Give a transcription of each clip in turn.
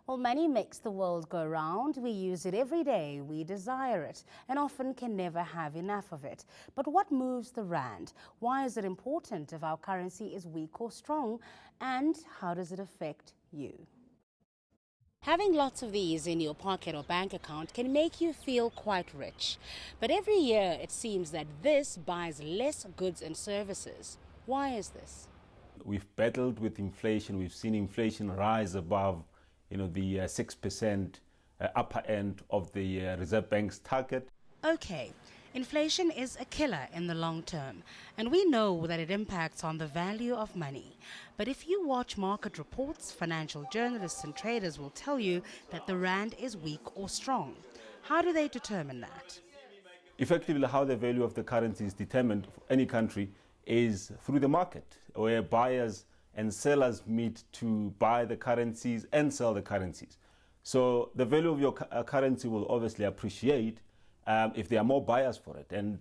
Well, money makes the world go round. We use it every day. We desire it and often can never have enough of it. But what moves the rand? Why is it important if our currency is weak or strong? And how does it affect you? Having lots of these in your pocket or bank account can make you feel quite rich. But every year it seems that this buys less goods and services. Why is this? We've battled with inflation. We've seen inflation rise above, the 6% upper end of the Reserve Bank's target. Okay, inflation is a killer in the long term, and we know that it impacts on the value of money. But if you watch market reports, financial journalists and traders will tell you that the rand is weak or strong. How do they determine that? Effectively, how the value of the currency is determined for any country is through the market, where buyers and sellers meet to buy the currencies and sell the currencies. So the value of your currency will obviously appreciate if there are more buyers for it, and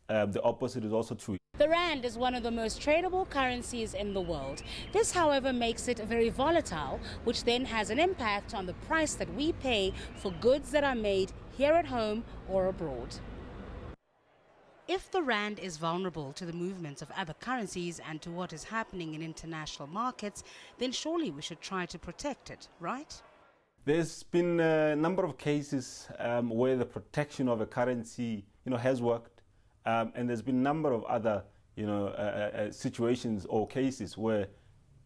the opposite is also true. The rand is one of the most tradable currencies in the world. This, however, makes it very volatile, which then has an impact on the price that we pay for goods that are made here at home or abroad. If the rand is vulnerable to the movements of other currencies and to what is happening in international markets, then surely we should try to protect it, right? There's been a number of cases where the protection of a currency, has worked, and there's been a number of other, situations or cases where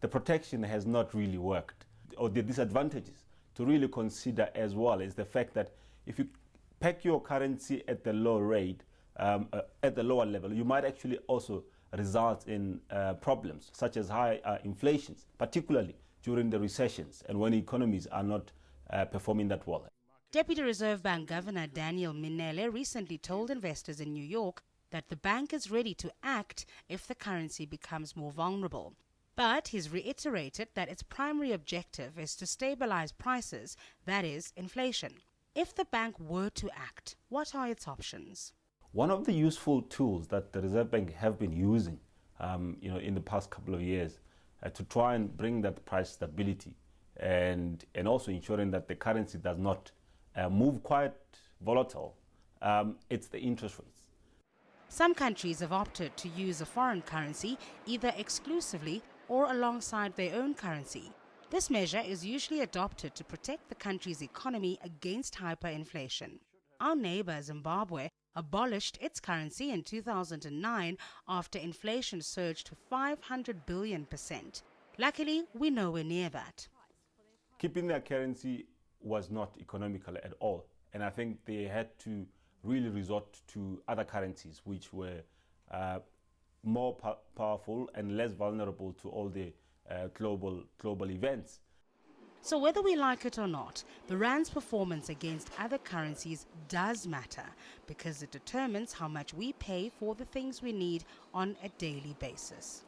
the protection has not really worked. Or the disadvantages to really consider as well is the fact that if you peg your currency at the low rate, at the lower level, you might actually also result in problems such as high inflations, particularly during the recessions and when economies are not performing that well. Deputy Reserve Bank Governor Daniel Minele recently told investors in New York that the bank is ready to act if the currency becomes more vulnerable. But he's reiterated that its primary objective is to stabilize prices, that is, inflation. If the bank were to act, what are its options? One of the useful tools that the Reserve Bank have been using, in the past couple of years, to try and bring that price stability, and also ensuring that the currency does not move quite volatile, it's the interest rates. Some countries have opted to use a foreign currency either exclusively or alongside their own currency. This measure is usually adopted to protect the country's economy against hyperinflation. Our neighbor Zimbabwe abolished its currency in 2009 after inflation surged to 500 billion%. Luckily, we're nowhere near that. Keeping their currency was not economical at all, and I think they had to really resort to other currencies which were more powerful and less vulnerable to all the global events. So whether we like it or not, the rand's performance against other currencies does matter because it determines how much we pay for the things we need on a daily basis.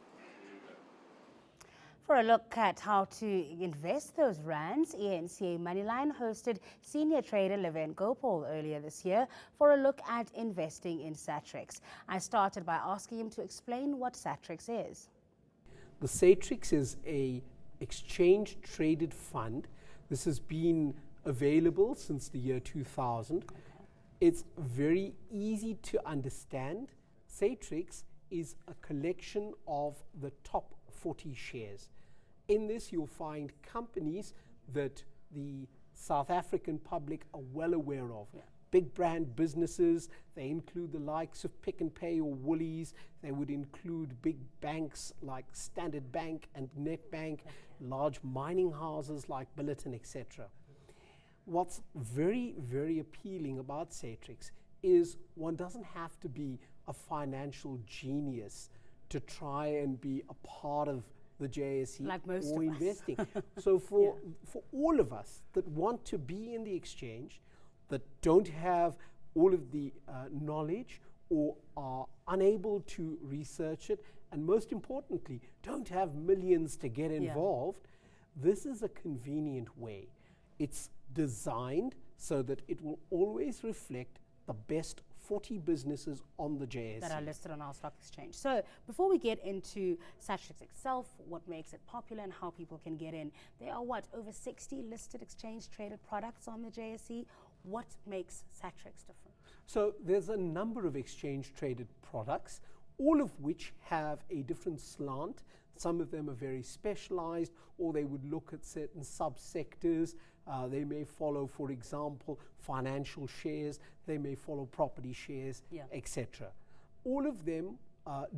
For a look at how to invest those rands, ENCA Moneyline hosted senior trader Levin Gopal earlier this year for a look at investing in Satrix. I started by asking him to explain what Satrix is. The Satrix is a exchange traded fund. This has been available since the year 2000. It's very easy to understand. Satrix is a collection of the top 40 shares. In this, you'll find companies that the South African public are well aware of. Yeah. Big brand businesses, they include the likes of Pick n Pay or Woolies. They would include big banks like Standard Bank and Nedbank, large mining houses like Billiton, etc. What's very, very appealing about Satrix is one doesn't have to be a financial genius to try and be a part of the JSE like most or of investing. So for all of us that want to be in the exchange, that don't have all of the knowledge or are unable to research it, and most importantly, don't have millions to get involved, this is a convenient way. It's designed so that it will always reflect the best 40 businesses on the JSE. That are listed on our stock exchange. So before we get into Satrix itself, what makes it popular and how people can get in, there are over 60 listed exchange traded products on the JSE. What makes Satrix different? So there's a number of exchange traded products, all of which have a different slant. Some of them are very specialized, or they would look at certain subsectors. They may follow, for example, financial shares, they may follow property shares, etc. All of them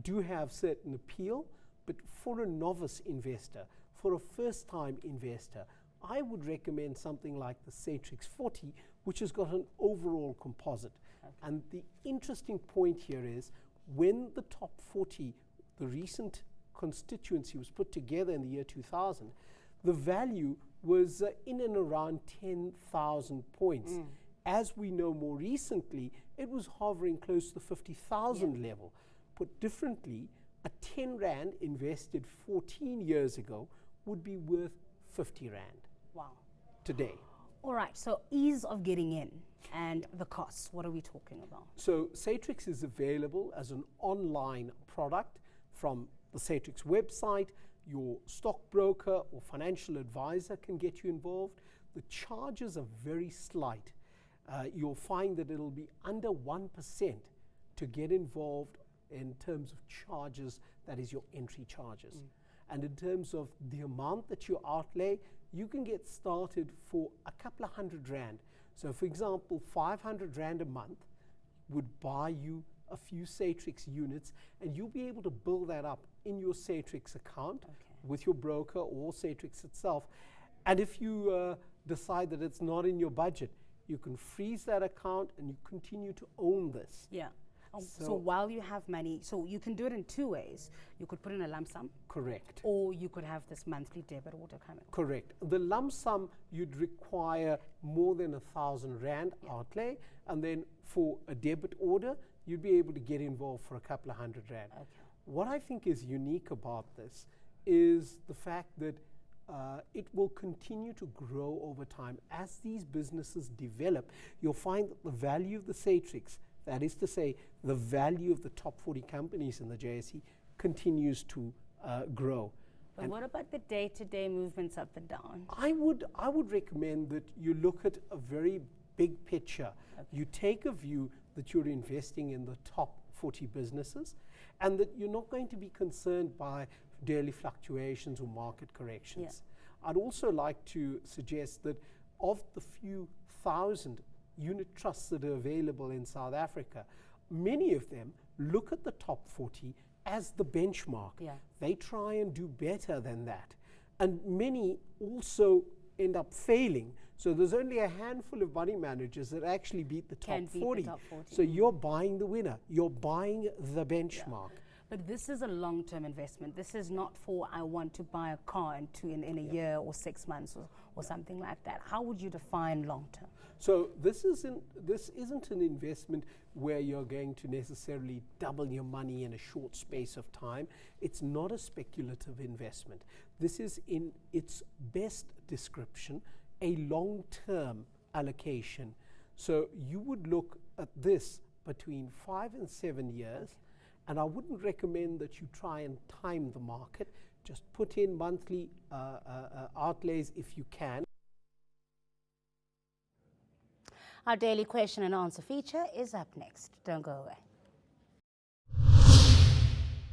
do have certain appeal, but for a novice investor, for a first-time investor, I would recommend something like the Satrix 40, which has got an overall composite. Okay. And the interesting point here is, when the top 40, the recent constituency was put together in the year 2000, the value was in and around 10,000 points. As we know more recently, it was hovering close to the 50,000 level. Put differently, a 10 Rand invested 14 years ago would be worth 50 Rand. Wow. Today. All right, so ease of getting in and the costs, what are we talking about? So Satrix is available as an online product from the Satrix website. Your stockbroker or financial advisor can get you involved. The charges are very slight. You'll find that it'll be under 1% to get involved in terms of charges, that is your entry charges. And in terms of the amount that you outlay, you can get started for a couple of £100. So for example, 500 Rand a month would buy you a few Satrix units, and you'll be able to build that up in your Satrix account with your broker or Satrix itself. And if you decide that it's not in your budget, you can freeze that account and you continue to own this. Yeah. So while you have money, so you can do it in two ways. You could put in a lump sum. Correct. Or you could have this monthly debit order coming. Correct. The lump sum, you'd require more than 1,000 Rand outlay, and then for a debit order, you'd be able to get involved for a couple of £100. What I think is unique about this is the fact that it will continue to grow over time. As these businesses develop, you'll find that the value of the Satrix, that is to say, the value of the top 40 companies in the JSE, continues to grow. But and what about the day-to-day movements up and down? I would recommend that you look at a very big picture. You take a view that you're investing in the top 40 businesses, and that you're not going to be concerned by daily fluctuations or market corrections. I'd also like to suggest that of the few thousand unit trusts that are available in South Africa, many of them look at the top 40 as the benchmark. They try and do better than that. And many also end up failing. So there's only a handful of money managers that actually beat the top 40. So you're buying the winner. You're buying the benchmark. But this is a long-term investment. This is not for, I want to buy a car in a year or 6 months or something like that. How would you define long-term? So this isn't an investment where you're going to necessarily double your money in a short space of time. It's not a speculative investment. This is, in its best description, a long-term allocation. So you would look at this between 5 and 7 years. And I wouldn't recommend that you try and time the market. Just put in monthly outlays if you can. Our daily question and answer feature is up next. Don't go away.